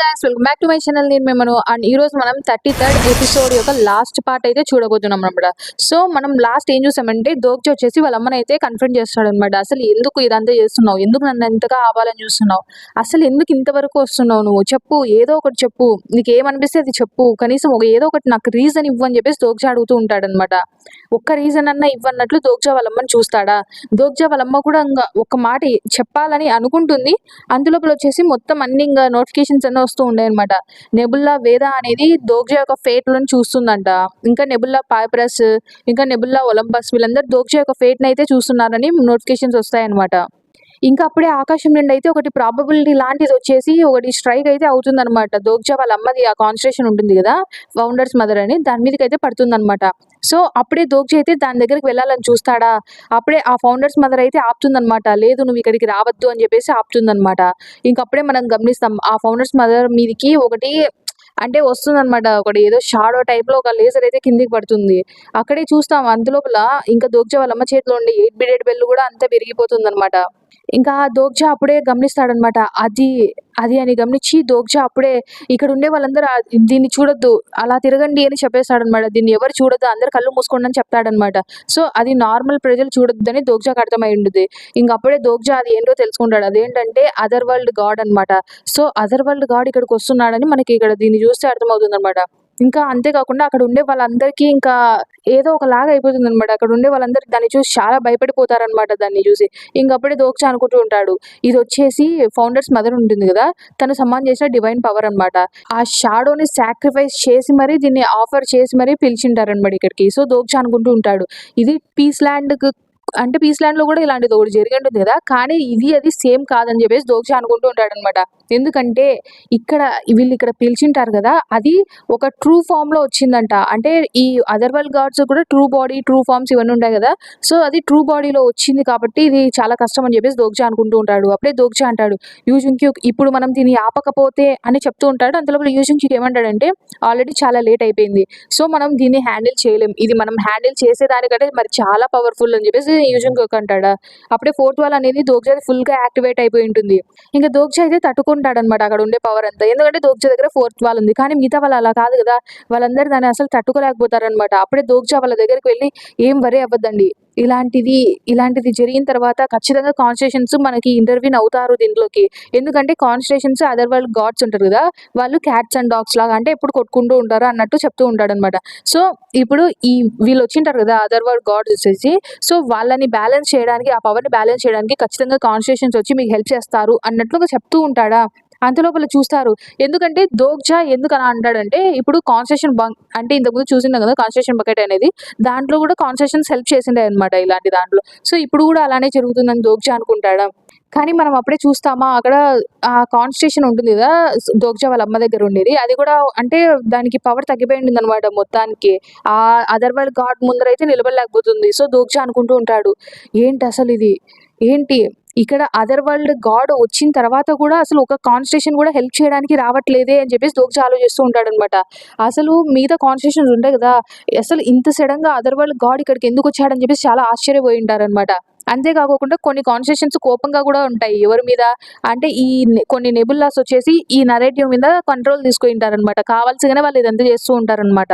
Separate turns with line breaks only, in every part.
Guys welcome back to my channel. నేను మేము and ఈ రోజు మనం 33rd ఎపిసోడ్ యొక్క లాస్ట్ పార్ట్ అయితే చూడబోతున్నాం అనమాట. సో మనం లాస్ట్ ఏం చూసామంటే దోగ్జ వచ్చేసి వాళ్ళ అమ్మని అయితే కన్ఫ్రంట్ చేస్తాడు అనమాట. అసలు ఎందుకు ఇదంతా చేస్తున్నావు, ఎందుకు నన్ను ఎంతగా ఆవాలని చూస్తున్నావు, అసలు ఎందుకు ఇంతవరకు వస్తున్నావు, నువ్వు చెప్పు, ఏదో ఒకటి చెప్పు, నీకు ఏమనిపిస్తే అది చెప్పు, కనీసం ఏదో ఒకటి నాకు రీజన్ ఇవ్వు అని చెప్పేసి దోగ్జ అడుగుతూ ఉంటాడనమాట. ఒక్క రీజన్ అన్నా ఇవ్వన్నట్లు దోగ్జ వాళ్ళమ్మని చూస్తాడా. దోగ్జ వాళ్ళమ్మ కూడా ఇంకా ఒక మాట చెప్పాలని అనుకుంటుంది. అందులోపల వచ్చేసి మొత్తం అన్ని ఇంకా నోటిఫికేషన్స్ అన్నీ వస్తూ ఉండే అనమాట. నెబుల్లా వేద అనేది దోగ్జ యొక్క ఫేట్ లను చూస్తుందంట. ఇంకా నెబుల్లా పాయప్రస్, ఇంకా నెబుల్లా ఒలంపస్ వీళ్ళందరూ దోగ్జ యొక్క ఫేట్ ని అయితే చూస్తున్నారని నోటిఫికేషన్స్ వస్తాయన్నమాట. ఇంకా అప్పుడే ఆకాశం నుండి అయితే ఒకటి ప్రాబబిలిటీ లాంటిది వచ్చేసి ఒకటి స్ట్రైక్ అయితే అవుతుందన్నమాట. దోగ్జ వాళ్ళ అమ్మది ఆ కాన్స్టిట్యూషన్ ఉంటుంది కదా, ఫౌండర్స్ మదర్ అని, దాని మీదకి అయితే పడుతుందన్నమాట. సో అప్పుడే దోగ్జ అయితే దాని దగ్గరికి వెళ్ళాలని చూస్తాడా. అప్పుడే ఆ ఫౌండర్స్ మదర్ అయితే ఆపుతుందన్నమాట. లేదు నువ్వు ఇక్కడికి రావద్దు అని చెప్పేసి ఆపుతుందన్నమాట. ఇంకప్పుడే మనం గమనిస్తాం ఆ ఫౌండర్స్ మదర్ మీదకి ఒకటి అంటే వస్తుందన్నమాట. ఒకటి ఏదో షాడో టైప్ లో ఒక లేజర్ అయితే కిందికి పడుతుంది. అక్కడే చూస్తాం అందులోపల ఇంకా దోగ్జ వాళ్ళ అమ్మ చేతిలో ఉండే 8 బిడెడ్ బెల్లు కూడా అంతా విరిగిపోతుంది అనమాట. ఇంకా దోగ్జ అప్పుడే గమనిస్తాడనమాట. అది అది అని గమనించి దోగ్జ అప్పుడే ఇక్కడ ఉండే వాళ్ళందరూ దీన్ని చూడొద్దు, అలా తిరగండి అని చెప్పేస్తాడనమాట. దీన్ని ఎవరు చూడొద్దు, అందరు కళ్ళు మూసుకోండి అని చెప్తాడనమాట. సో అది నార్మల్ ప్రజలు చూడొద్దు అని దోగ్జాకి అర్థమై ఉంటుంది. ఇంక అప్పుడే దోగ్జ అది ఏంటో తెలుసుకుంటాడు. అదేంటంటే అదర్ వరల్డ్ గాడ్ అనమాట. సో అదర్ వరల్డ్ గాడ్ ఇక్కడికి వస్తున్నాడని మనకి ఇక్కడ దీన్ని చూస్తే అర్థమవుతుంది అనమాట. ఇంకా అంతేకాకుండా అక్కడ ఉండే వాళ్ళందరికీ ఇంకా ఏదో ఒకలాగా అయిపోతుంది అనమాట. అక్కడ ఉండే వాళ్ళందరూ దాన్ని చూసి చాలా భయపడిపోతారనమాట. దాన్ని చూసి ఇంకప్పుడే దోగ్జ అనుకుంటూ ఉంటాడు, ఇది వచ్చేసి ఫౌండర్స్ మదర్ ఉంటుంది కదా, తను సమ్మాన్ చేసిన డివైన్ పవర్ అనమాట. ఆ షాడోని సాక్రిఫైస్ చేసి మరీ దీన్ని ఆఫర్ చేసి మరీ పిలిచింటారనమాట ఇక్కడికి. సో దోగ్జ అనుకుంటూ ఉంటాడు, ఇది పీస్ ల్యాండ్ అంటే పీస్ ల్యాండ్ లో కూడా ఇలాంటిది ఒకటి జరిగి ఉంటుంది కదా, కానీ ఇది అది సేమ్ కాదని చెప్పేసి దోగ్జ అనుకుంటూ ఉంటాడు అనమాట. ఎందుకంటే ఇక్కడ వీళ్ళు ఇక్కడ పిలిచింటారు కదా, అది ఒక ట్రూ ఫామ్ లో వచ్చిందంట. అంటే ఈ అదర్ వరల్డ్ గాడ్స్ కూడా ట్రూ బాడీ, ట్రూ ఫామ్స్ ఇవన్నీ ఉంటాయి కదా, సో అది ట్రూ బాడీలో వచ్చింది కాబట్టి ఇది చాలా కష్టం అని చెప్పేసి దోగ్జ అనుకుంటూ ఉంటాడు. అప్పుడే దోగ్జ అంటాడు, యూజుంక్యూ ఇప్పుడు మనం దీన్ని ఆపకపోతే అని చెప్తూ ఉంటాడు. అంతలో యూజుంక్యూ ఏమంటాడంటే ఆల్రెడీ చాలా లేట్ అయిపోయింది, సో మనం దీన్ని హ్యాండిల్ చేయలేం, ఇది మనం హ్యాండిల్ చేసేదానికంటే మరి చాలా పవర్ఫుల్ అని చెప్పేసి యూజుంక్యూ అంటాడా. అప్పుడే ఫోర్త్ వాల్ అనేది దోగ్జ ఫుల్ గా యాక్టివేట్ అయిపోయి ఉంటుంది. ఇంకా దోగ్జ అయితే తట్టుకుంటాడు అనమాట అక్కడ ఉండే పవర్ అంతా. ఎందుకంటే దోగ్జ దగ్గర ఫోర్త్ వాల్ ఉంది, కానీ మిగతా వాళ్ళు అలా కాదు కదా, వాళ్ళందరూ దాన్ని అసలు తట్టుకోలేకపోతారనమాట. అప్పుడే దోగ్జ వాళ్ళ దగ్గరికి వెళ్ళి ఏం వరే అవ్వద్దండి, ఇలాంటిది జరిగిన తర్వాత ఖచ్చితంగా కాన్స్టిట్యూషన్స్ మనకి ఇంటర్వ్యూన్ అవుతారు దీంట్లోకి. ఎందుకంటే కాన్స్టిట్యూషన్స్ అదర్ వరల్డ్ గాడ్స్ ఉంటారు కదా, వాళ్ళు క్యాట్స్ అండ్ డాగ్స్ లాగా అంటే ఎప్పుడు కొట్టుకుంటూ ఉంటారు అన్నట్టు చెప్తూ ఉంటాడు అనమాట. సో ఇప్పుడు వీళ్ళు వచ్చింటారు కదా అదర్ వరల్డ్ గాడ్స్ వచ్చేసి, సో వాళ్ళని బ్యాలెన్స్ చేయడానికి, ఆ పవర్ని బ్యాలెన్స్ చేయడానికి ఖచ్చితంగా కాన్స్టిట్యూషన్స్ వచ్చి మీకు హెల్ప్ చేస్తారు అన్నట్లుగా చెప్తూ ఉంటాడా. అంతలోపల చూస్తారు. ఎందుకంటే దోగ్జ ఎందుకు అలా అంటాడంటే, ఇప్పుడు కాన్స్టిట్యూషన్ బంక్ అంటే ఇంతకుముందు చూసిందాం కదా కాన్స్టిట్యూషన్ బకెట్ అనేది, దాంట్లో కూడా కాన్స్టిట్యూషన్స్ హెల్ప్ చేసిండే అనమాట ఇలాంటి దాంట్లో. సో ఇప్పుడు కూడా అలానే జరుగుతుందని దోగ్జ అనుకుంటాడా. కానీ మనం అప్పుడే చూస్తామా అక్కడ ఆ కాన్స్టిట్యూషన్ ఉంటుంది కదా దోగ్జ వాళ్ళ అమ్మ దగ్గర ఉండేది, అది కూడా అంటే దానికి పవర్ తగ్గిపోయి ఉంటుంది అనమాట మొత్తానికి. ఆ అదర్ వరల్డ్ గాడ్ ముందరైతే నిలబడలేకపోతుంది. సో దోగ్జ అనుకుంటూ ఉంటాడు, ఏంటి అసలు ఇది ఏంటి, ఇక్కడ అదర్ వరల్డ్ గాడ్ వచ్చిన తర్వాత కూడా అసలు ఒక కాన్స్టిట్యూషన్ కూడా హెల్ప్ చేయడానికి రావట్లేదే అని చెప్పేసి దోగ్జ ఆలోచిస్తూ ఉంటాడు అనమాట. అసలు మిగతా కాన్స్టిట్యూషన్స్ ఉంటాయి కదా, అసలు ఇంత సడన్ గా అదర్ వరల్డ్ గాడ్ ఇక్కడికి ఎందుకు వచ్చాడని చెప్పేసి చాలా ఆశ్చర్యపోయి ఉంటారనమాట. అంతేకాకుండా కొన్ని కాన్స్టిట్యూషన్స్ కోపంగా కూడా ఉంటాయి ఎవరి మీద అంటే కొన్ని నెబుల్లాస్ వచ్చేసి ఈ నరేటివ్ మీద కంట్రోల్ తీసుకుంటారనమాట. కావాల్సిగానే వాళ్ళు ఇదంతా చేస్తూ ఉంటారనమాట.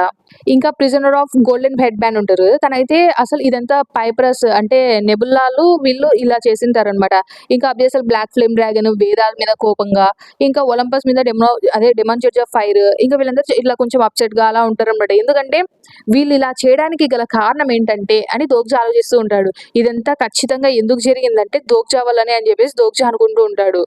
ఇంకా prisoner of golden head band ఉంటారు, తనైతే అసలు ఇదంతా పైప్రస్ అంటే నెబుల్లాలు వీళ్ళు ఇలా చేసింటారనమాట. ఇంకా అబ్జెసల్ బ్లాక్ ఫ్లేమ్ డ్రాగన్ వేదాల మీద కోపంగా, ఇంకా ఒలంపస్ మీద డెమాన్ చర్చ్ ఆఫ్ ఫైర్, ఇంకా వీళ్ళందరూ ఇట్లా కొంచెం అప్సెట్ గా అలా ఉంటారనమాట. ఎందుకంటే వీళ్ళు ఇలా చేయడానికి గల కారణం ఏంటంటే అని దోగ్జ ఆలోచిస్తూ ఉంటాడు. ఇదంతా ఖచ్చితంగా ఎందుకు జరిగిందంటే దోగ్జ వల్లనే అని చెప్పేసి దోగ్జ అనుకుంటూ ఉంటాడు.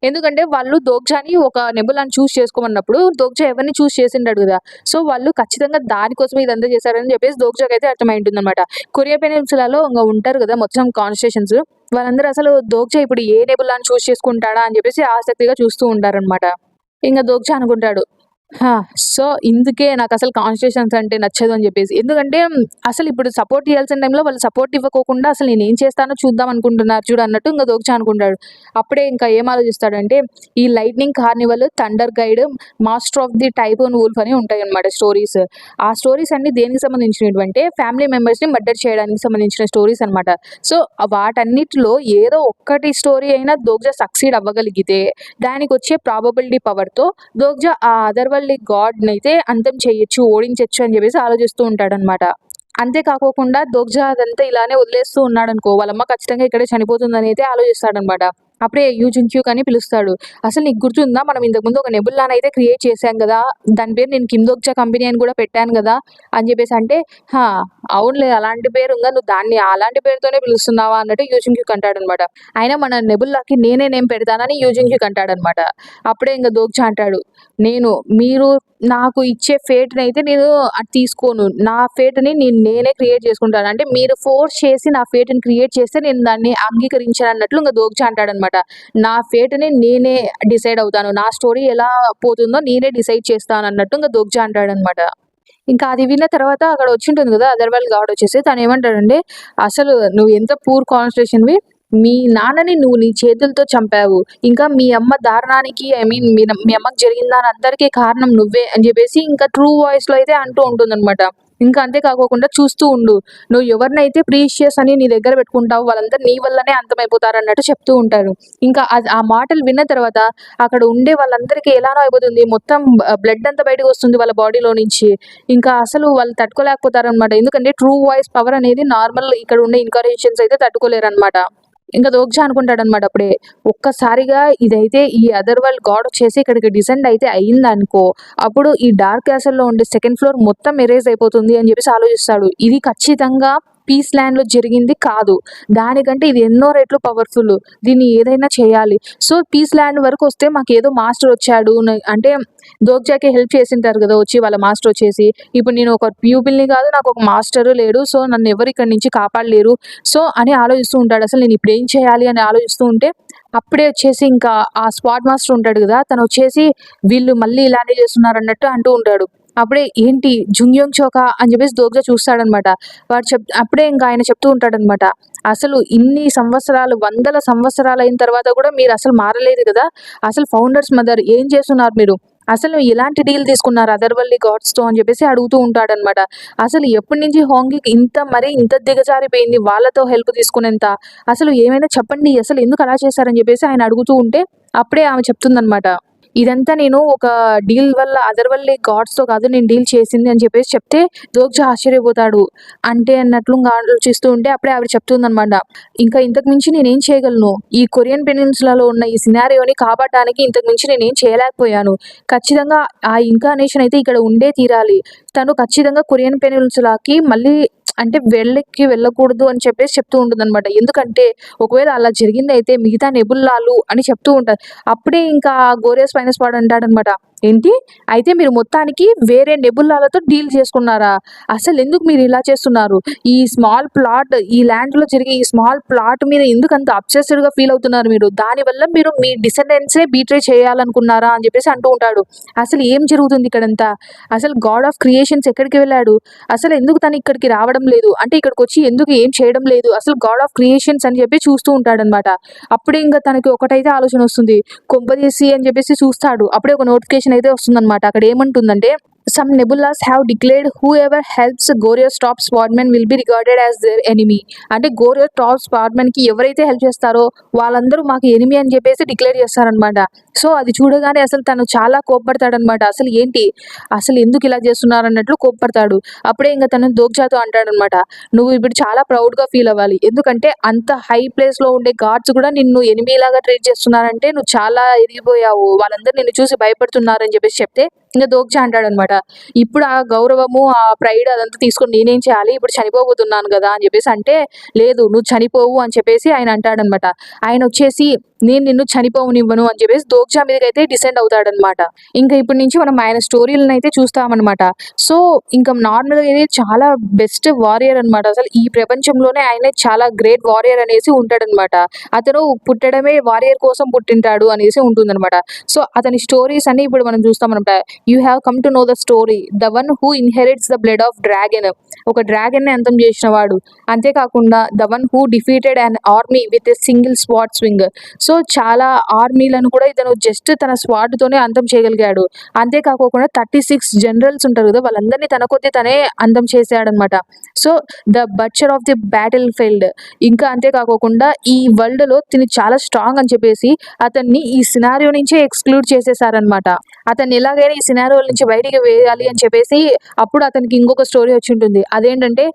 ఎందుకంటే వాళ్ళు దోగ్జాని ఒక నెబులాని చూస్ చేసుకోమన్నప్పుడు దోగ్జ ఎవరిని చూస్ చేసిండాడు కదా, సో వాళ్ళు ఖచ్చితంగా దానికోసమే ఇదంతా చేశారని చెప్పేసి దోగ్జాకి అయితే అర్థమై ఉంటుంది అనమాట. కొరియా పెనిన్సులాలో ఇంకా ఉంటారు కదా మొత్తం కాన్స్టిట్యూషన్స్, వాళ్ళందరూ అసలు దోగ్జ ఇప్పుడు ఏ నెబులాని చూస్ చేసుకుంటాడా అని చెప్పేసి ఆసక్తిగా చూస్తూ ఉంటారనమాట. ఇంకా దోగ్జ అనుకుంటాడు, ఆ! సో, ఇందుకే నాకసలు కాన్స్టిట్యూషన్స్ అంటే నచ్చదు అని జెప్పేసి. ఎందుకంటే అసలిప్పుడు సపోర్ట్ ఇయ్యాల్సిన టైంలో వాళ్ళు సపోర్ట్ ఇవ్వకోకుండా అసలు నేనేం చేస్తానో చూద్దాం అనుకుంటున్నారు చూడు అన్నట్టు ఇంక దోకచా అనుకుంటాడు. అప్పుడే ఇంకా ఏం ఆలోచిస్తాడంటే ఈ lightning Carnival, thunder guide, master of the typhoon wolf అని ఉంటాయన్నమాట స్టోరీస్. ఆ స్టోరీస్ అన్నీ దేనికి సంబంధించినవంటే ఫ్యామిలీ మెంబర్స్‌ని మర్డర్ చేయడానికి సంబంధించిన స్టోరీస్ అనమాట. సో, వాటన్నిటిలో ఏదో ఒక్కటి స్టోరీ అయినా దోకజా సక్సీడ్ అవ్వగలిగితే దానికొచ్చే ప్రాబబిలిటీ పవర్‌తో దోగ్జా ఆ అదర్వల్లి గాడ్‌నైతే అంతం చేయొచ్చు, ఓడించొచ్చు అని జెప్పేసి ఆలోచిస్తూ ఉంటాడనమాట. అంతే కాకోకుండా దోగ్జా అదంతా ఇలానే వదిలేస్తూ ఉన్నాడనుకో, వాళ్ళమ్మ ఖచ్చితంగా ఇక్కడే చనిపోతుందనైతే ఆలోచిస్తాడనమాట. అప్పుడే యూ జుంక్యూక్ అని పిలుస్తాడు. "అసలు నీకు గుర్తుందా? మనం ఇంతకుముందు ఒక నెబుల్లానైతే క్రియేట్ చేశాం గదా! దాని పేరు నేను కిమ్ దోగ్జా కంపెనీ అని గూడా పెట్టాను గదా!" అని జెప్పేసి అంటే, "హా! అవునులే అలాంటి పేరుందా? నువ్వు దాన్ని అలాంటి పేరుతోనే పిలుస్తున్నావా?" అన్నట్టు యూ జుంక్యూక్ అంటాడనమాట. అయినా మన నెబుల్లాకి నేనే నేమ్ పెడతానని యూ జుంక్యూక్ అంటాడనమాట. అప్పుడే ఇంక దోగ్జా అంటాడు, "నేను మీరు నాకు ఇచ్చే ఫేట్‌నైతే నేను అది తీసుకోను. నా ఫేట్‌ని నేనే క్రియేట్ చేసుకుంటాను. అంటే మీరు ఫోర్స్ చేసి నా ఫేట్‌ని క్రియేట్ చేస్తే నేను దాన్ని అంగీకరించనన్నట్లు" ఇంక దోగ్జా అంటాడనమాట. "నా ఫేట్‌ని నేనే డిసైడ్ అవుతాను. నా స్టోరీ ఎలా పోతుందో నేనే డిసైడ్ చేస్తానన్నట్టు" ఇంక దోగ్జా అంటాడనమాట. ఇంకా అది విన్న తర్వాత అక్కడ వచ్చుంటుంది గదా! అగర్వాల్ గాడ్ వచ్చేసి తనేమంటాడంటే, "అసలు నువ్వు ఎంత పూర్ కాన్స్టిట్యూషన్‌వి. మీ నాన్నని నువ్వు నీ చేతులతో చంపావు. ఇంకా మీ అమ్మ దారుణానికి ఐ మీన్ మీ అమ్మకి జరిగిన దానంతటికి కారణం నువ్వే" అని జెప్పేసి ఇంకా ట్రూ వాయిస్‌లో అయితే అంటూ ఉంటుందనమాట. ఇంకా అంతే కాకోకుండా చూస్తూ ఉండు. నువ్వు ఎవరినైతే ప్రీషియస్ అని నీ దగ్గర పెట్టుకుంటావో వాళ్ళందరూ నీ వల్లనే అంతమైపోతారన్నట్టు చెప్తూ ఉంటారు. ఇంకా ఆ మాటలు విన్న తర్వాత అక్కడ ఉండే వాళ్ళందరికీ ఎలానో అయిపోతుంది. మొత్తం బ్లడ్ అంతా బయటకొస్తుంది వాళ్ళ బాడీలో నుంచి. ఇంకా అసలు వాళ్ళు తట్టుకోలేకపోతారనమాట. ఎందుకంటే ట్రూ వాయిస్ పవర్ అనేది నార్మల్ ఇక్కడ ఉండే ఇన్‌కారేషన్స్ అయితే తట్టుకోలేరనమాట. ఇంక దోగ్జా అనుకుంటాడనమాట అప్పుడే. ఒక్కసారిగా ఇదైతే ఈ అదర్ వరల్డ్ గాడ్ వచ్చేసి ఇక్కడికి డిసెండ్ అయితే అయిందనుకో, అప్పుడు ఈ డార్క్ క్యాసల్‌లో ఉండే సెకండ్ ఫ్లోర్ మొత్తం ఎరేజ్ అయిపోతుంది అని చెప్పేసి ఆలోచిస్తాడు. ఇది ఖచ్చితంగా పీస్ ల్యాండ్‌లో జరిగింది కాదు. దానికంటే ఇది ఎన్నో రెట్లు పవర్‌ఫుల్. దీన్ని ఏదైనా చేయాలి. సో, పీస్ ల్యాండ్ వరకొస్తే మాకేదో మాస్టర్ వచ్చాడు అంటే దోగ్జాకి హెల్ప్ చేసింటారు గదా! వచ్చి వాళ్ళ మాస్టర్ వచ్చేసి, ఇప్పుడు నేను ఒక ప్యూపిల్‌ని గాదు, నాకొక మాస్టరు లేడు. సో, నన్నెవరు ఇక్కడి నుంచి కాపాడలేరు. సో, అని ఆలోచిస్తూ ఉంటాడు. అసలు నేను ఇప్పుడేం చేయాలి అని ఆలోచిస్తూ ఉంటే, అప్పుడే వచ్చేసి ఇంకా ఆ స్క్వాడ్ మాస్టర్ ఉంటాడు గదా! తనొచ్చేసి వీళ్ళు మళ్ళీ ఇలానే చేస్తున్నారన్నట్టు అంటూ ఉంటాడు. అప్పుడే ఏంటి జుంగ్‌యోంగ్ చోకా అని చెప్పేసి దోగ్జా చూస్తాడనమాట. అప్పుడే ఇంకా ఆయన చెప్తూ ఉంటాడనమాట. అసలు ఇన్ని సంవత్సరాలు, వందల సంవత్సరాలయిన తర్వాత గూడా మీరసలు మారలేదు గదా! అసలు ఫౌండర్స్ మదర్ ఏం చేస్తున్నారు మీరు? అసలు ఎలాంటి డీల్ తీసుకున్నారు అదర్వల్లి గాడ్స్‌తో అని చెప్పేసి అడుగుతూ ఉంటాడనమాట. అసలు ఎప్పటినుంచి హాంగ్‌కి ఇంత దిగజారిపోయింది వాళ్ళతో హెల్ప్ తీసుకునేంత. అసలు ఏమైనా చెప్పండి. అసలు ఎందుకు అలా చేశారని చెప్పేసి ఆయన అడుగుతూ ఉంటే, అప్పుడే ఆమె చెప్తుందనమాట. ఇదంతా నేను ఒక డీల్ వల్ల అదర్వల్లి గాడ్స్‌తో కాదు నేను డీల్ చేసింది అని చెప్పేసి చెప్తే దోగ్జా ఆశ్చర్యపోతాడు. అంటే అన్నట్లు ఇంగ ఆలోచిస్తూ ఉంటే అప్పుడే ఆవిడ చెప్తుందనమాట. ఇంకా ఇంతకు మించి నేనేం చేయగలను? ఈ కొరియన్ పెనిన్సులాలో ఉన్న ఈ సినారియోని కాపాడడానికి ఇంతకు మించి నేనేం చేయలేకపోయాను. ఖచ్చితంగా ఆ ఇన్కార్నేషన్ అయితే ఇక్కడ ఉండే తీరాలి. తను ఖచ్చితంగా కొరియన్ పెనిన్సులాకి మళ్ళీ అంటే వెళ్ళకూడదు అని చెప్పేసి చెప్తూ ఉంటుందనమాట. ఎందుకంటే ఒకవేళ అలా జరిగిందయితే మిగతా నెబుల్లాలు అని చెప్తూ ఉంటారు. అప్పుడే ఇంకా గోరియస్ ఫైనస్ వాడు అంటాడనమాట. ఏంటి? అయితే మీరు మొత్తానికి వేరే నెబుల్లాలతో డీల్ చేసుకున్నారా? అసలెందుకు మీరిలా చేస్తున్నారు? ఈ స్మాల్ ప్లాట్ ఈ ల్యాండ్‌లో జరిగే ఈ స్మాల్ ప్లాట్ మీద ఎందుకంత అబ్సెస్డ్‌గా ఫీల్ అవుతున్నారు మీరు? దానివల్ల మీరు మీ డిసెండెంట్సే బీట్రే చేయాలనుకున్నారా? అని చెప్పేసి అంటూ ఉంటాడు. అసలు ఏం జరుగుతుంది ఇక్కడంతా? అసలు గాడ్ ఆఫ్ క్రియేషన్స్ ఎక్కడికి వెళ్ళాడు? అసలెందుకు తను ఇక్కడికి రావడం లేదు? అంటే ఇక్కడికొచ్చి ఎందుకు ఏం చేయడం లేదు? అసలు గాడ్ ఆఫ్ క్రియేషన్స్ అని చెప్పి చూస్తూ ఉంటాడనమాట. అప్పుడే ఇంక తనకి ఒకటైతే ఆలోచనొస్తుంది. కొంపదీసి అని చెప్పేసి చూస్తాడు. అప్పుడే ఒక నోటిఫికేషన్ అయితే వస్తుందనమాట. అక్కడ ఏమంటుందంటే some nebulas have declared whoever helps Gorius top squadmen will be regarded as their enemy. అంటే గోరియస్ టాప్ స్క్వాడ్‌మెన్‌కి ఎవరైతే హెల్ప్ చేస్తారో వాళ్ళందరూ మాకు ఎనిమీ అని చెప్పేసి డిక్లేర్ చేస్తారనమాట. సో, అది చూడగానే అసలు తను చాలా కోప్పడతాడనమాట. అసలు ఏంటి? అసలు ఎందుకు ఇలా చేస్తున్నారన్నట్లు కోప్పడతాడు. అప్పుడే ఇంక తను దోగ్జాతో అంటాడనమాట. "నువ్వు ఇప్పుడు చాలా ప్రౌడ్‌గా ఫీల్ అవ్వాలి. ఎందుకంటే అంత హై ప్లేస్‌లో ఉండే గాడ్స్ కూడా నిన్ను ఎనిమీలాగా ట్రీట్ చేస్తున్నారంటే నువ్వు చాలా ఎదిగిపోయావు. వాళ్ళందరూ నిన్ను చూసి భయపడుతున్నారు" అని చెప్పేసి చెప్తే ఇంక దోగ్జా అంటాడనమాట. "ఇప్పుడు ఆ గౌరవము, ఆ ప్రైడ్ అదంతా తీసుకొని నేనేం చేయాలి? ఇప్పుడు చనిపోబోతున్నాను గదా!" అని చెప్పేసి అంటే, "లేదు నువ్వు చనిపోవు" అని చెప్పేసి ఆయన అంటాడనమాట. ఆయనొచ్చేసి "నేను నిన్ను చనిపోవనివ్వను" అని చెప్పేసి దోగ్జా మీదకైతే డిసెండ్ అవుతాడనమాట. ఇంకా ఇప్పటి నుంచి మనం ఆయన స్టోరీలను అయితే చూస్తామన్నమాట. సో ఇంకా నార్మల్గా అయితే చాలా బెస్ట్ వారియర్ అనమాట. అసలు ఈ ప్రపంచంలోనే ఆయనే చాలా గ్రేట్ వారియర్ అనేసి ఉంటాడనమాట. అతను పుట్టడమే వారియర్ కోసం పుట్టింటాడు అనేసి ఉంటుందన్నమాట. సో అతని స్టోరీస్ అన్ని ఇప్పుడు మనం చూస్తామన్నమాట. You have come to know the story, the one who inherits the blood of dragon, ఒక డ్రాగన్ ని అంతం చేసిన వాడు. అంతేకాకుండా the one who defeated an army with a single sword swing. So చాలా ఆర్మీలను కూడా ఇతను జస్ట్ తన స్వాట్ తోనే అంతం చేయగలిగాడు. అంతేకాకుండా 36 జనరల్స్ ఉంటారు కదా, వాళ్ళందరినీ తన కొద్ది తనే అంతం చేశాడనమాట. So the butcher of the battlefield. ఇంకా అంతేకాకుండా ఈ వరల్డ్ లో తిని చాలా స్ట్రాంగ్ అని చెప్పేసి అతన్ని ఈ సినారియో నుంచే ఎక్స్క్లూడ్ చేసేసారనమాట. అతన్ని ఎలాగైనా ఈ సినారియో నుంచి బయటికి వేయాలి అని చెప్పేసి అప్పుడు అతనికి ఇంకొక స్టోరీ వచ్చి ఉంటుంది. అదేంటంటే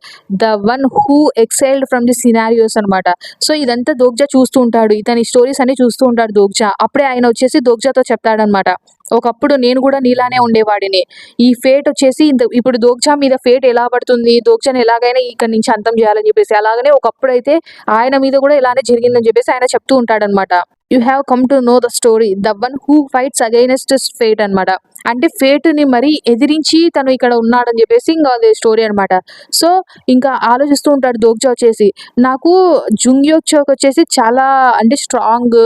the one who exhaled from the scenarios అనమాట. సో ఇదంతా దోగ్జా చూస్తూ ఉంటాడు, ఇతని స్టోరీస్ అన్ని చూస్తూ ఉంటాడు దోగ్జా. అప్పుడే ఆయన వచ్చేసి దోగ్జాతో చెప్తాడనమాట, ఒకప్పుడు నేను కూడా నీలానే ఉండేవాడిని. ఈ ఫేట్ వచ్చేసి ఇప్పుడు దోగ్జా మీద ఫేట్ ఎలా పడుతుంది, దోగ్జాని ఎలాగైనా ఇక్కడ నుంచి అంతం చేయాలని చెప్పేసి, అలాగనే ఒకప్పుడైతే ఆయన మీద కూడా ఇలానే జరిగిందని చెప్పేసి ఆయన చెప్తూ ఉంటాడనమాట. You have come to know the story, the one who fights against fate అనమాట. అంటే ఫేట్ ని మరి ఎదిరించి తను ఇక్కడ ఉన్నాడని చెప్పేసి ఇంకా అదే స్టోరీ అనమాట. సో ఇంకా ఆలోచిస్తూ ఉంటాడు దోగ్జా వచ్చేసి, నాకు జుంగ్యోచోక్ వచ్చేసి చాలా అంటే స్ట్రాంగ్,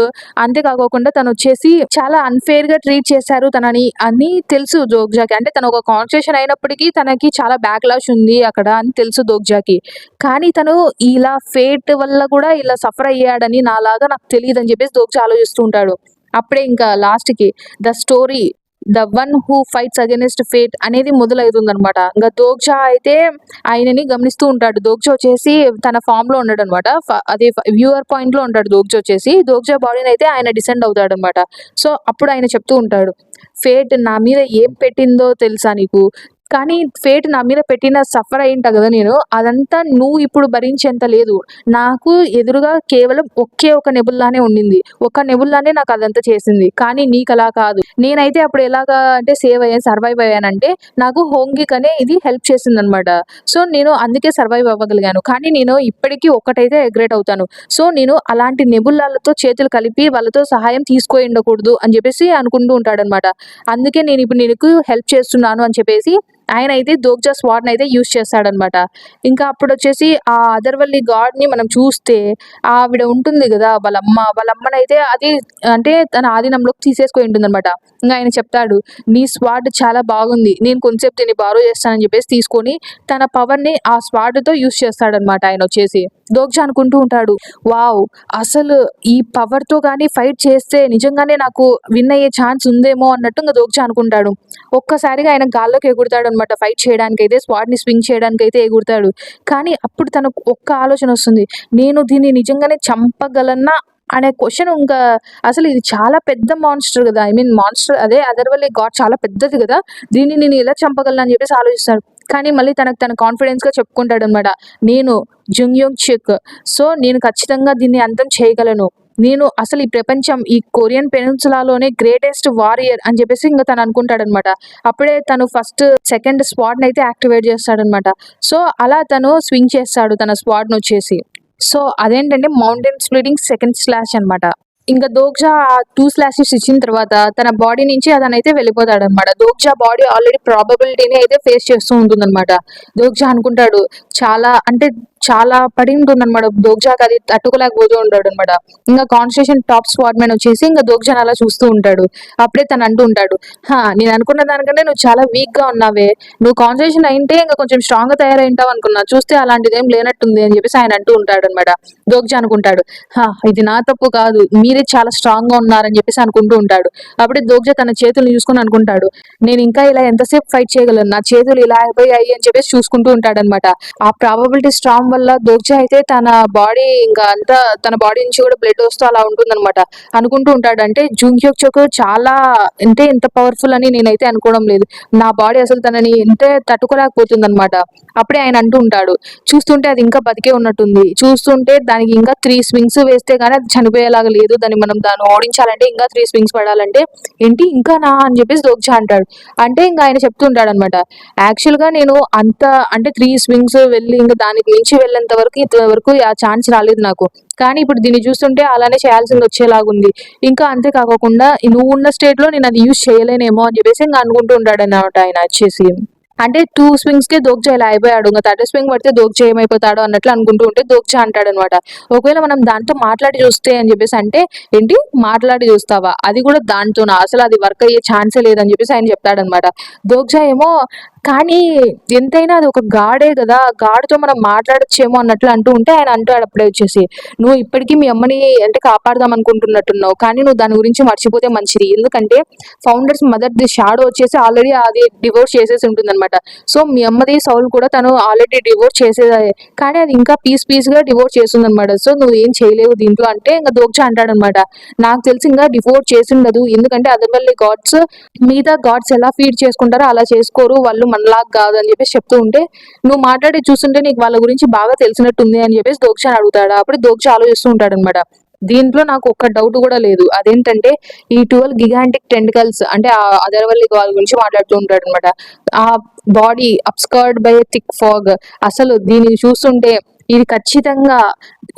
అంతేకాకుండా తను వచ్చేసి చాలా అన్ఫేర్ గా ట్రీట్ చేశారు తనని అని తెలుసు దోగ్జాకి. అంటే తను ఒక కాన్స్టిట్యూషన్ అయినప్పటికీ తనకి చాలా బ్యాక్లాష్ ఉంది అక్కడ అని తెలుసు దోగ్జాకి. కానీ తను ఇలా ఫేట్ వల్ల కూడా ఇలా సఫర్ అయ్యాడని నాలాగా నాకు తెలియదు అని చెప్పేసి దోగ్జా ఆలోచిస్తూ ఉంటాడు. అప్పుడే ఇంకా లాస్ట్ కి the story the one who fights against fate అనేది మొదలవుతుంది అనమాట. ఇంకా దోగ్జా అయితే ఆయనని గమనిస్తూ ఉంటాడు. దోగ్జా వచ్చేసి తన ఫామ్ లో ఉన్నాడు అనమాట, అదే వ్యూవర్ పాయింట్ లో ఉంటాడు దోగ్జా వచ్చేసి. దోగ్జా బాడీని అయితే ఆయన డిసెండ్ అవుతాడు అనమాట. సో అప్పుడు ఆయన చెప్తూ ఉంటాడు, ఫేట్ నా మీద ఏం పెట్టిందో తెలుసా నీకు, కానీ ఫేట్ నా మీద పెట్టిన సఫర్ అయింటా కదా నేను, అదంతా నువ్వు ఇప్పుడు భరించేంత లేదు. నాకు ఎదురుగా కేవలం ఒకే ఒక నెబుల్లానే ఉండింది, ఒక నెబుల్లానే నాకు అదంతా చేసింది. కానీ నీకు అలా కాదు. నేనైతే అప్పుడు ఎలాగా అంటే సేవ్ అయ్యాను, సర్వైవ్ అయ్యానంటే నాకు హోంగిక్ అనే ఇది హెల్ప్ చేసింది అనమాట. సో నేను అందుకే సర్వైవ్ అవ్వగలిగాను. కానీ నేను ఇప్పటికీ ఒక్కటైతే ఎగ్రేట్ అవుతాను, సో నేను అలాంటి నెబుల్లాలతో చేతులు కలిపి వాళ్ళతో సహాయం తీసుకొని ఉండకూడదు అని చెప్పేసి అనుకుంటూ ఉంటాడనమాట. అందుకే నేను ఇప్పుడు నీకు హెల్ప్ చేస్తున్నాను అని చెప్పేసి ఆయన అయితే దోగ్జా స్వాడ్ అయితే యూజ్ చేస్తాడనమాట. ఇంకా అప్పుడు వచ్చేసి ఆ అదర్వల్లి గాడ్ ని మనం చూస్తే ఆవిడ ఉంటుంది కదా వాళ్ళమ్మనైతే అది అంటే తన ఆధీనంలోకి తీసేసుకొని ఉంటుంది అనమాట. ఇంకా ఆయన చెప్తాడు, నీ స్వాడ్ చాలా బాగుంది, నేను కొంచెంసేపు దీన్ని బారో చేస్తానని చెప్పేసి తీసుకొని తన పవర్ ని ఆ స్వాడ్ తో యూజ్ చేస్తాడనమాట. ఆయన వచ్చేసి దోగ్జా అనుకుంటూ ఉంటాడు, వావ్ అసలు ఈ పవర్ తో కానీ ఫైట్ చేస్తే నిజంగానే నాకు విన్ అయ్యే ఛాన్స్ ఉందేమో అన్నట్టు ఇంకా దోగ్జా అనుకుంటాడు. ఒక్కసారిగా ఆయన గాల్లోకి ఎగురుతాడు అనమాట, ఫైట్ చేయడానికి అయితే స్వాడ్ ని స్వింగ్ చేయడానికి అయితే ఎగురుతాడు. కానీ అప్పుడు తనకు ఒక్క ఆలోచన వస్తుంది, నేను దీన్ని నిజంగానే చంపగలన్నా అనే క్వశ్చన్. ఇంకా అసలు ఇది చాలా పెద్ద మాన్స్టర్ కదా, ఐ మీన్ మాన్స్టర్ అదే అదర్వల్లి గాడ్ చాలా పెద్దది కదా, దీన్ని నేను ఎలా చంపగలను అని చెప్పేసి ఆలోచిస్తాడు. కానీ మళ్ళీ తన కాన్ఫిడెన్స్ గా చెప్పుకుంటాడు అనమాట, నేను జుంగ్యోంగ్, సో నేను ఖచ్చితంగా దీన్ని అంతం చేయగలను, నేను అసలు ఈ ప్రపంచం ఈ కొరియన్ పెనిన్సులాలోనే గ్రేటెస్ట్ వారియర్ అని చెప్పేసి ఇంకా తను అనుకుంటాడనమాట. అప్పుడే తను ఫస్ట్ సెకండ్ స్వాడ్ అయితే యాక్టివేట్ చేస్తాడనమాట. సో అలా తను స్వింగ్ చేస్తాడు తన స్వాడ్ ను వచ్చేసి. సో అదేంటంటే మౌంటైన్ స్ప్లిటింగ్ సెకండ్ స్లాష్ అనమాట. ఇంకా దోగ్జా ఆ 2 స్లాషెస్ ఇచ్చిన తర్వాత తన బాడీ నుంచి అతనైతే వెళ్ళిపోతాడు అనమాట. దోగ్జా బాడీ ఆల్రెడీ ప్రాబబిలిటీని అయితే ఫేస్ చేస్తూ ఉంటుంది అనమాట. దోగ్జా అనుకుంటాడు, చాలా అంటే చాలా పడి ఉంటుంది అనమాట దోగ్జాకి, అది తట్టుకోలేకపోతూ ఉంటాడు అనమాట. ఇంకా కాన్స్టిట్యూషన్ టాప్ స్క్వాడ్ మ్యాన్ వచ్చేసి ఇంకా దోగ్జాని అలా చూస్తూ ఉంటాడు. అప్పుడే తను అంటూ ఉంటాడు, నేను అనుకున్న దానికంటే నువ్వు చాలా వీక్ గా ఉన్నావే, నువ్వు కాన్స్టిట్యూషన్ అయింటే ఇంకా కొంచెం స్ట్రాంగ్ గా తయారైంటావు అనుకున్నా, చూస్తే అలాంటిది ఏం లేనట్టుంది అని చెప్పేసి ఆయన అంటూ ఉంటాడు అనమాట. దోగ్జా అనుకుంటాడు, ఇది నా తప్పు కాదు, మీరే చాలా స్ట్రాంగ్ గా ఉన్నారని చెప్పేసి అనుకుంటూ ఉంటాడు. అప్పుడే దోగ్జా తన చేతులు చూసుకుని అనుకుంటాడు, నేను ఇంకా ఇలా ఎంతసేపు ఫైట్ చేయగలను, నా చేతులు ఇలా అయిపోయాయి అని చెప్పేసి చూసుకుంటూ ఉంటాడు అనమాట. ఆ ప్రాబబిలిటీ స్ట్రాంగ్ వల్ల దోగ్జా అయితే తన బాడీ ఇంకా అంతా తన బాడీ నుంచి కూడా బ్లడ్ వస్తూ అలా ఉంటుందన్నమాట. అనుకుంటూ ఉంటాడు, అంటే జుంగ్యోక్ చాలా అంటే ఎంత పవర్ఫుల్ అని నేనైతే అనుకోవడం లేదు, నా బాడీ అసలు తనని ఎంత తట్టుకోలేకపోతుంది అనమాట. అప్పుడే ఆయన అంటూ ఉంటాడు, చూస్తుంటే అది ఇంకా బతికే ఉన్నట్టుంది, చూస్తుంటే దానికి ఇంకా 3 స్వింగ్స్ వేస్తే గానీ అది చనిపోయేలాగా లేదు, దాన్ని ఓడించాలంటే ఇంకా 3 స్వింగ్స్ పడాలంటే ఏంటి ఇంకా నా అని చెప్పేసి దోగ్జా అంటాడు. అంటే ఇంకా ఆయన చెప్తూ ఉంటాడు అనమాట, యాక్చువల్ గా నేను అంత అంటే 3 స్వింగ్స్ వెళ్ళి ఇంకా దానికి మించి వెళ్ళేంత వరకు ఇంతవరకు ఆ ఛాన్స్ రాలేదు నాకు. కానీ ఇప్పుడు దీన్ని చూస్తుంటే అలానే చేయాల్సింది వచ్చేలాగుంది. ఇంకా అంతే కాకోకుండా నువ్వు ఉన్న స్టేట్‌లో నేను అది యూజ్ చేయలేనేమో అని చెప్పేసి ఇంక అనుకుంటూ ఉంటాడన్నమాట ఆయన వచ్చేసి. అంటే 2 స్వింగ్స్‌కే దోక్జా ఇలా అయిపోయాడు. ఇంక థర్డ్ స్వింగ్ పడితే దోక్జా ఏమైపోతాడో అన్నట్లు అనుకుంటూ ఉంటే దోక్జా అంటాడనమాట. ఒకవేళ మనం దాంతో మాట్లాడి చూస్తే అని చెప్పేసి అంటే, "ఏంటి మాట్లాడి చూస్తావా? అది కూడా దాంతోనా? అసలు అది వర్క్ అయ్యే ఛాన్సే లేదని" చెప్పేసి ఆయన చెప్తాడనమాట. దోక్జా ఏమో కానీ ఎంతైనా అది ఒక గాడే గదా! గాడితో మనం మాట్లాడొచ్చేమో అన్నట్లు అంటూ ఉంటే ఆయన అంటాడు అప్పుడే వచ్చేసి, "నువ్వు ఇప్పటికి మీ అమ్మని అంటే కాపాడదాం అనుకుంటున్నట్టున్నావు. కానీ నువ్వు దాని గురించి మర్చిపోతే మంచిది. ఎందుకంటే ఫౌండర్స్ మదర్‌ది షాడో వచ్చేసి ఆల్రెడీ అది డివోర్స్ చేసేసి ఉంటుందన్నమాట. సో, మీ అమ్మది సౌల్ కూడా తను ఆల్రెడీ డివోర్స్ చేసేదే. కానీ అది ఇంకా పీస్‌గా డివోర్స్ చేస్తుందన్నమాట. సో, నువ్వేం చేయలేవు దీంట్లో" అంటే ఇంక దోక్జా అంటాడన్నమాట. "నాకు తెలిసి ఇంకా డివోర్స్ చేసుండదు. ఎందుకంటే అదర్‌వల్లి గాడ్స్ మిగతా గాడ్స్ ఎలా ఫీడ్ చేసుకుంటారో అలా చేసుకోరు. వాళ్ళు మనలాగా కాదు" అని చెప్పేసి చెప్తూ ఉంటే, "నువ్వు మాట్లాడి చూస్తుంటే నీకు వాళ్ళ గురించి బాగా తెలిసినట్టుంది" అని చెప్పేసి దోక్జాని అడుగుతాడు. అప్పుడు దోక్జా ఆలోచిస్తూ ఉంటాడన్నమాట. దీంట్లో నాకు ఒక్క డౌట్ కూడా లేదు. అదేంటంటే ఈ 12 గిగాంటిక్ టెంటికల్స్ అంటే అదర్వల్లి గాడ్ గురించి మాట్లాడుతూ ఉంటాడన్నమాట. ఆ బాడీ అబ్స్కర్డ్ బై థిక్ ఫాగ్. అసలు దీన్ని చూస్తుంటే ఇది ఖచ్చితంగా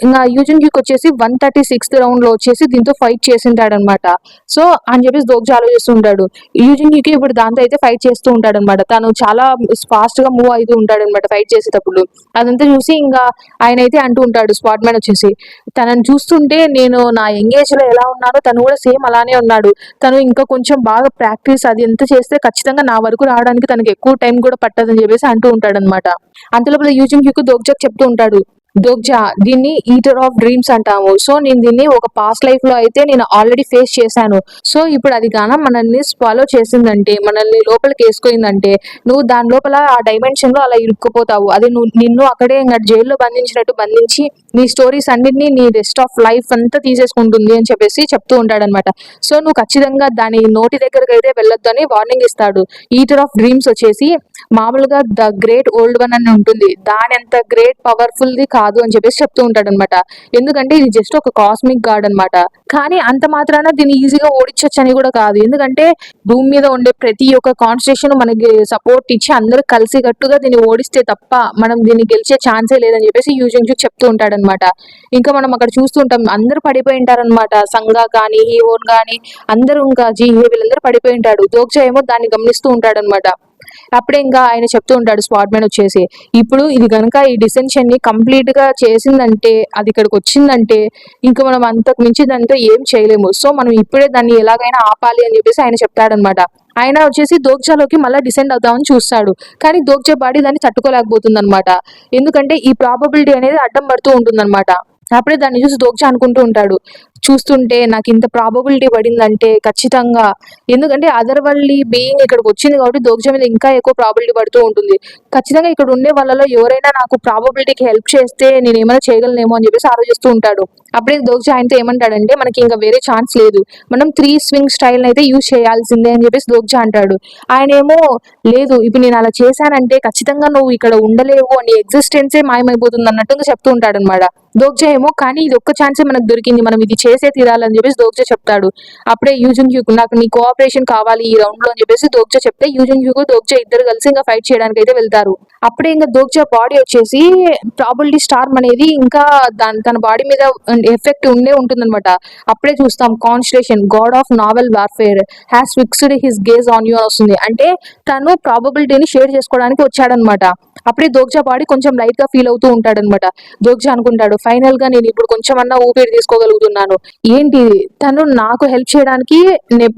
ఇంగా యూజన్ క్యూక్ వచ్చేసి 136th రౌండ్ లో వచ్చేసి దీంతో ఫైట్ చేసింటాడనమాట. సో అని చెప్పేసి దోగ్జా ఆలోచిస్తూ ఉంటాడు. యూజన్ క్యూక్ ఇప్పుడు దాంతో అయితే ఫైట్ చేస్తూ ఉంటాడనమాట. తను చాలా ఫాస్ట్ గా మూవ్ అవుతూ ఉంటాడనమాట ఫైట్ చేసేటప్పుడు. అదంతా చూసి ఇంకా ఆయన అయితే అంటూ ఉంటాడు స్పాట్ మ్యాన్ వచ్చేసి, తనని చూస్తుంటే నేను నా యంగ్ ఏజ్ లో ఎలా ఉన్నానో తను కూడా సేమ్ అలానే ఉన్నాడు. తను ఇంకా కొంచెం బాగా ప్రాక్టీస్ అది ఎంత చేస్తే ఖచ్చితంగా నా వరకు రావడానికి తనకి ఎక్కువ టైం కూడా పట్టదని చెప్పేసి అంటూ ఉంటాడనమాట. అంతలోపల యూజిన్ క్యూక్ దోగ్జాకి చెప్తూ ఉంటాడు, దోగ్జా దీన్ని ఈటర్ ఆఫ్ డ్రీమ్స్ అంటాము. సో నేను దీన్ని ఒక పాస్ట్ లైఫ్ లో అయితే నేను ఆల్రెడీ ఫేస్ చేశాను. సో ఇప్పుడు అది గాన మనల్ని స్వాలో చేసిందంటే, మనల్ని లోపలికి వేసుకుందంటే, నువ్వు దాని లోపల ఆ డైమెన్షన్ లో అలా ఇరుక్కుపోతావు. అది నిన్ను అక్కడే ఇంకా జైల్లో బంధించినట్టు బంధించి నీ స్టోరీస్ అన్నిటినీ నీ రెస్ట్ ఆఫ్ లైఫ్ అంతా తీసేసుకుంటుంది అని చెప్పేసి చెప్తూ ఉంటాడనమాట. సో నువ్వు ఖచ్చితంగా దాని నోటి దగ్గరకు అయితే వెళ్ళొద్దు అని వార్నింగ్ ఇస్తాడు. ఈటర్ ఆఫ్ డ్రీమ్స్ వచ్చేసి మామూలుగా ద గ్రేట్ ఓల్డ్ వన్ అని ఉంటుంది. దాని అంత గ్రేట్ పవర్ఫుల్ ది కాదు అని చెప్పేసి చెప్తూ ఉంటాడు అనమాట. ఎందుకంటే ఇది జస్ట్ ఒక కాస్మిక్ గాడ్ అనమాట. కానీ అంత మాత్రాన దీన్ని ఈజీగా ఓడించొచ్చు అని కూడా కాదు. ఎందుకంటే భూమి మీద ఉండే ప్రతి ఒక్క కాన్స్టిట్యూషన్ మనకి సపోర్ట్ ఇచ్చి అందరూ కలిసి కట్టుగా దీన్ని ఓడిస్తే తప్ప మనం దీన్ని గెలిచే ఛాన్సే లేదని చెప్పేసి యూజన్ చెప్తూ ఉంటాడనమాట. ఇంకా మనం అక్కడ చూస్తుంటాం అందరూ పడిపోయి ఉంటారనమాట. సంగా కానీ హీవోన్ కానీ అందరూ ఇంకా జీహే వీళ్ళందరూ పడిపోయి ఉంటాడు. దోగ్జా ఏమో దాన్ని గమనిస్తూ ఉంటాడనమాట. అప్పుడే ఇంకా ఆయన చెప్తూ ఉంటాడు స్పాట్ మ్యాన్ వచ్చేసి, ఇప్పుడు ఇది కనుక ఈ డిసెన్షన్ ని కంప్లీట్ గా చేసిందంటే, అది ఇక్కడికి వచ్చిందంటే ఇంకా మనం అంతకు మించి దాంతో ఏం చేయలేము. సో మనం ఇప్పుడే దాన్ని ఎలాగైనా ఆపాలి అని చెప్పేసి ఆయన చెప్తాడనమాట. ఆయన వచ్చేసి దోగ్జాలోకి మళ్ళీ డిసెండ్ అవుదామని చూస్తాడు. కానీ దోగ్జా బాడీ దాన్ని తట్టుకోలేకపోతుంది అనమాట. ఎందుకంటే ఈ ప్రాబబిలిటీ అనేది అడ్డం పడుతూ ఉంటుందన్నమాట. అప్పుడే దాన్ని చూసి దోగ్జా అనుకుంటూ ఉంటాడు, చూస్తుంటే నాకు ఇంత ప్రాబబిలిటీ పడిందంటే ఖచ్చితంగా, ఎందుకంటే అదర్వల్లి బీయింగ్ ఇక్కడికి వచ్చింది కాబట్టి దోగ్జా మీద ఇంకా ఎక్కువ ప్రాబబిలిటీ పడుతూ ఉంటుంది. ఖచ్చితంగా ఇక్కడ ఉండే వాళ్ళలో ఎవరైనా నాకు ప్రాబబిలిటీకి హెల్ప్ చేస్తే నేను ఏమైనా చేయగలనేమో అని చెప్పేసి ఆలోచిస్తూ ఉంటాడు. అప్పుడే దోగ్జా ఆయనతో ఏమంటాడంటే, మనకి ఇంకా వేరే ఛాన్స్ లేదు, మనం 3 స్వింగ్ స్టైల్ అయితే యూజ్ చేయాల్సిందే అని చెప్పేసి దోగ్జా అంటాడు. ఆయన ఏమో లేదు, ఇప్పుడు నేను అలా చేశానంటే ఖచ్చితంగా నువ్వు ఇక్కడ ఉండలేవు అని ఎగ్జిస్టెన్సే మాయమైపోతుంది అన్నట్టుగా చెప్తూ ఉంటాడనమాట. దోగ్జా ఏమో కానీ ఇది ఒక్క ఛాన్సే మనకు దొరికింది, మనం ఇది చేసే తీరాలని చెప్పేసి దోగ్జా చెప్తాడు. అప్పుడే యూజన్ క్యూక్ నాకు నీ కోఆపరేషన్ కావాలి ఈ రౌండ్ లో అని చెప్పేసి దోగ్జా చెప్తే యూజన్ క్యూక్ దోగ్జా ఇద్దరు కలిసి ఇంకా ఫైట్ చేయడానికి అయితే వెళ్తారు. అప్పుడే ఇంకా దోగ్జా బాడీ వచ్చేసి ప్రాబిలిటీ స్టార్మ్ అనేది ఇంకా తన బాడీ మీద ఎఫెక్ట్ ఉండే ఉంటుందన్నమాట. అప్పుడే చూస్తాం constellation god of naval warfare has fixed his gaze on you అని వస్తుంది. అంటే తను ప్రాబబిలిటీని షేర్ చేసుకోవడానికి వచ్చాడనమాట. అప్పుడే దోగ్జా బాడీ కొంచెం లైట్ గా ఫీల్ అవుతూ ఉంటాడనమాట. దోగ్జా అనుకుంటాడు, ఫైనల్ గా నేను ఇప్పుడు కొంచెం అన్నా ఊపిరి తీసుకోగలుగుతున్నాను. ఏంటి తను నాకు హెల్ప్ చేయడానికి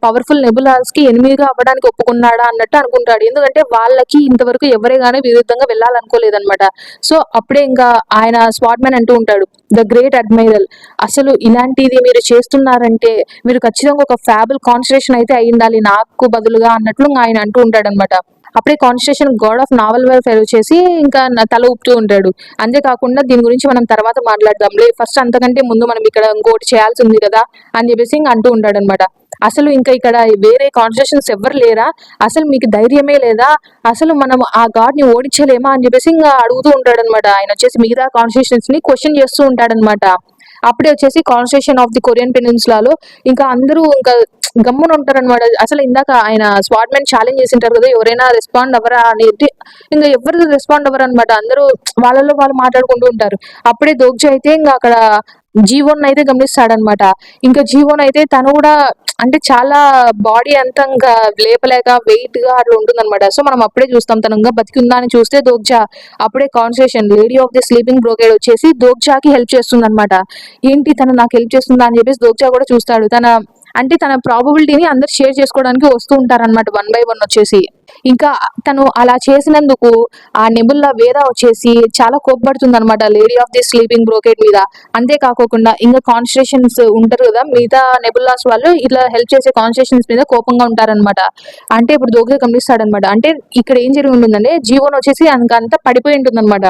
పవర్ఫుల్ నెబులాస్ కి ఎనిమిదిగా అవ్వడానికి ఒప్పుకున్నాడా అన్నట్టు అనుకుంటాడు. ఎందుకంటే వాళ్ళకి ఇంతవరకు ఎవరే గానీ విరుద్ధంగా వెళ్ళాలనుకోలేదన్నమాట. సో అప్పుడే ఇంకా ఆయన స్పాట్ మ్యాన్ అంటూ ఉంటాడు, ద గ్రేట్ అడ్మైరల్, అసలు ఇలాంటిది మీరు చేస్తున్నారంటే మీరు ఖచ్చితంగా ఒక ఫ్యాబుల్ కాన్స్టిట్యూషన్ అయితే అయి ఉండాలి నాకు బదులుగా అన్నట్లు ఆయన అంటూ ఉంటాడనమాట. అప్పుడే constitution god of naval welfare వచ్చేసి ఇంకా తల ఊపుతూ ఉంటాడు. అంతేకాకుండా దీని గురించి మనం తర్వాత మాట్లాడదాంలే, ఫస్ట్ అంతకంటే ముందు మనం ఇక్కడ ఇంకోటి చేయాల్సి ఉంది కదా అని చెప్పేసి ఇంకా అంటూ ఉంటాడు అనమాట. అసలు ఇంకా ఇక్కడ వేరే కాన్స్టిట్యూషన్స్ ఎవరు లేరా, అసలు మీకు ధైర్యమే లేదా, అసలు మనం ఆ గాడ్ ని ఓడించలేమా అని చెప్పేసి ఇంకా అడుగుతూ ఉంటాడు అనమాట. ఆయన వచ్చేసి మిగతా కాన్స్టిట్యూషన్స్ ని క్వశ్చన్ చేస్తూ ఉంటాడనమాట. అప్పుడే వచ్చేసి కాన్స్టిట్యూషన్ ఆఫ్ ది కొరియన్ పెనిన్సులాలో ఇంకా అందరూ ఇంకా గమ్మున ఉంటారనమాట. అసలు ఇందాక ఆయన స్వాట్‌మెన్ ఛాలెంజ్ చేసింటారు కదా! ఎవరైనా రెస్పాండ్ అవ్వరా అనేది. ఇంక ఎవ్వరు రెస్పాండ్ అవ్వరనమాట. అందరూ వాళ్ళలో వాళ్ళు మాట్లాడుకుంటూ ఉంటారు. అప్పుడే దోగ్జా అయితే ఇంగ అక్కడ జీవోనయితే గమనిస్తాడనమాట. ఇంకా జీవోనయితే తను గూడా అంటే చాలా బాడీ అంతా ఇంకా లేపలేక వెయిట్‌గా అట్లా ఉంటుందనమాట. సో, మనం అప్పుడే చూస్తాం తను ఇంగా బతికి ఉందా అని చూస్తే దోగ్జా అప్పుడే conversation lady of the sleeping brocade వచ్చేసి దోగ్జాకి హెల్ప్ చేస్తుందనమాట. ఏంటి తను నాకు హెల్ప్ చేస్తుందా అని చెప్పేసి దోగ్జా కూడా చూస్తాడు. తన ప్రాబబిలిటీని అందరూ షేర్ చేసుకోవడానికి వస్తూ ఉంటారనమాట వన్ బై వన్ వచ్చేసి. ఇంకా తను అలా చేసినందుకు ఆ నెబుల్లా వేద వచ్చేసి చాలా కోప్పడుతుందనమాట lady of the sleeping brocade మీద. అంతే కాకోకుండా ఇంకా కాన్స్టిట్యూషన్స్ ఉంటారు కదా! మిగతా నెబుల్లాస్ వాళ్ళు ఇట్లా హెల్ప్ చేసే కాన్స్టిట్యూషన్స్ మీద కోపంగా ఉంటారనమాట. అంటే ఇప్పుడు దోగ్జా గమనిస్తాడనమాట. అంటే ఇక్కడ ఏం జరిగి ఉంటుందంటే జీవన్ వచ్చేసి అంతా పడిపోయి ఉంటుందనమాట.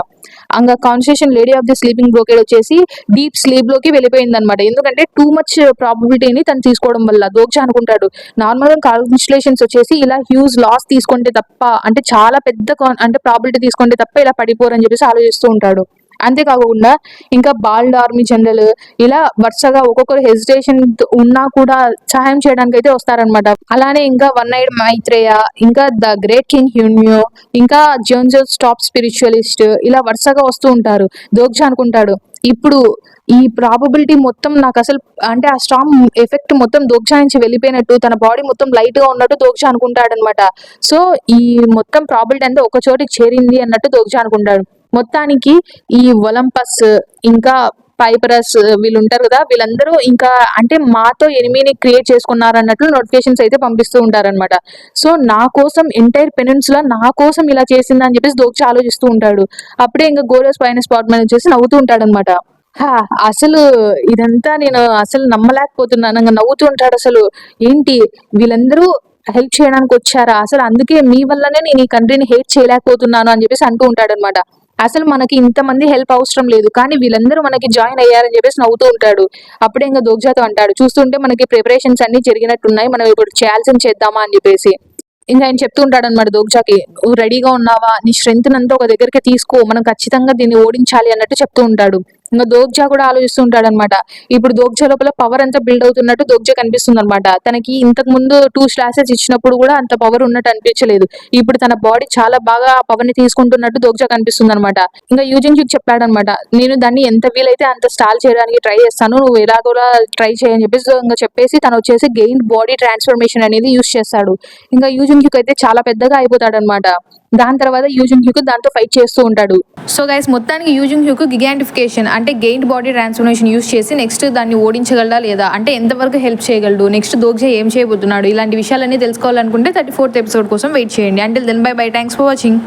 Constitution lady of the sleeping brocade వచ్చేసి డీప్ స్లీప్ లోకి వెళ్ళిపోయిందనమాట. ఎందుకంటే టూ మచ్ ప్రాబబిలిటీని తను తీసుకోవడం వల్ల దోగ్జా అనుకుంటాడు. నార్మల్‌గా కాన్స్టిట్యూషన్స్ వచ్చేసి ఇలా హ్యూజ్ లాస్ తీసుకుంటే తప్ప అంటే చాలా పెద్ద అంటే ప్రాబిలిటీ తీసుకుంటే తప్ప ఇలా పడిపోరని చెప్పేసి ఆలోచిస్తూ ఉంటాడు. అంతే కాకుండా ఇంకా బాల్డ్ ఆర్మీ జనరల్ ఇలా వరుసగా ఒక్కొక్కరు హెసిటేషన్ ఉన్నా కూడా సహాయం చేయడానికి అయితే వస్తారనమాట. అలానే ఇంకా వన్ ఐడ్ మైత్రేయ, ఇంకా ద గ్రేట్ కింగ్ హ్యూన్యూ, ఇంకా జోన్జోస్ టాప్ స్పిరిచువలిస్ట్ ఇలా వరుసగా వస్తూ ఉంటారు. దోగ్జా అనుకుంటాడు ఇప్పుడు ఈ ప్రాబబిలిటీ మొత్తం నాకు అసలు అంటే ఆ స్ట్రాంగ్ ఎఫెక్ట్ మొత్తం దోగ్జా నుంచి వెళ్ళిపోయినట్టు తన బాడీ మొత్తం లైట్ గా ఉన్నట్టు దోగ్జా అనుకుంటాడనమాట. సో ఈ మొత్తం ప్రాబిలిటీ అంతా ఒక చోటికి చేరింది అన్నట్టు దోగ్జా అనుకుంటాడు. మొత్తానికి ఈ ఒలంపస్ ఇంకా పైపరస్ వీళ్ళు ఉంటారు కదా వీళ్ళందరూ ఇంకా అంటే మాతో ఎనిమిని క్రియేట్ చేసుకున్నారు అన్నట్లు నోటిఫికేషన్స్ అయితే పంపిస్తూ ఉంటారనమాట. సో నా కోసం ఎంటైర్ పెనిన్సులా నా కోసం ఇలా చేసిందా అని చెప్పేసి దోగ్జా ఆలోచిస్తూ ఉంటాడు. అప్పుడే ఇంకా గోరోస్ పైన స్పాట్ మ్యాన్ వచ్చేసి నవ్వుతూ ఉంటాడనమాట. అసలు ఇదంతా నేను అసలు నమ్మలేకపోతున్నాను. ఇంక నవ్వుతూ ఉంటాడు అసలు. ఏంటి వీళ్ళందరూ హెల్ప్ చేయడానికి వచ్చారా? అసలు అందుకే మీ వల్లనే నేను ఈ కంట్రీని హేట్ చేయలేకపోతున్నాను అని చెప్పేసి అంటూ ఉంటాడనమాట. అసలు మనకి ఇంతమంది హెల్ప్ అవసరం లేదు. కానీ వీళ్ళందరూ మనకి జాయిన్ అయ్యారని చెప్పేసి నవ్వుతూ ఉంటాడు. అప్పుడే ఇంకా దోగ్జాతో అంటాడు, చూస్తుంటే మనకి ప్రిపరేషన్స్ అన్ని జరిగినట్టున్నాయి. మనం ఇప్పుడు చేయాల్సింది చేద్దామా అని చెప్పేసి. ఇంకా ఆయన చెప్తూ ఉంటాడనమాట దోగ్జాకి. నువ్వు రెడీగా ఉన్నావా? నీ స్ట్రెంత్ నంతా ఒక దగ్గరికి తీసుకో. మనం ఖచ్చితంగా దీన్ని ఓడించాలి అన్నట్టు చెప్తూ ఉంటాడు. ఇంకా దోగ్జా కూడా ఆలోచిస్తూ ఉంటాడనమాట. ఇప్పుడు దోగ్జా లోపల పవర్ అంతా బిల్డ్ అవుతున్నట్టు దోగ్జా కనిపిస్తుంది అనమాట. తనకి ఇంతకు ముందు 2 స్లాషెస్ ఇచ్చినప్పుడు కూడా అంత పవర్ ఉన్నట్టు అనిపించలేదు. ఇప్పుడు తన బాడీ చాలా బాగా పవర్ ని తీసుకుంటున్నట్టు దోగ్జా కనిపిస్తుంది అనమాట. ఇంకా యూజిన్ చుక్ చెప్పాడనమాట, నేను దాన్ని ఎంత వీలైతే అంత స్టాల్ చేయడానికి ట్రై చేస్తాను, నువ్వు ఎలాగోలా ట్రై చేయని చెప్పేసి ఇంకా చెప్పేసి తను వచ్చేసి గెయిన్ బాడీ ట్రాన్స్ఫర్మేషన్ అనేది యూజ్ చేస్తాడు. ఇంకా యూజిన్ చుక్ అయితే చాలా పెద్దగా అయిపోతాడు అనమాట. దాని తర్వాత యూజిన్ హ్యూక్ దాంతో ఫైట్ చేస్తూ ఉంటాడు. సో గైస్ మొత్తానికి యూజిన్ హ్యూక్ గిగాంటిఫికేషన్ అంటే గెయిన్ బాడీ ట్రాన్స్ఫర్మేషన్ యూస్ చేసి నెక్స్ట్ దాన్ని ఓడించగలడా లేదా, అంటే ఎంతవరకు హెల్ప్ చేయగలడు, నెక్స్ట్ దోగ్జా ఏం చేయబోతున్నాడు, ఇలాంటి విషయాలన్నీ తెలుసుకోవాలనుకుంటే 34th ఎపిసోడ్ కోసం వెయిట్ చేయండి. Until then bye bye, thanks for watching.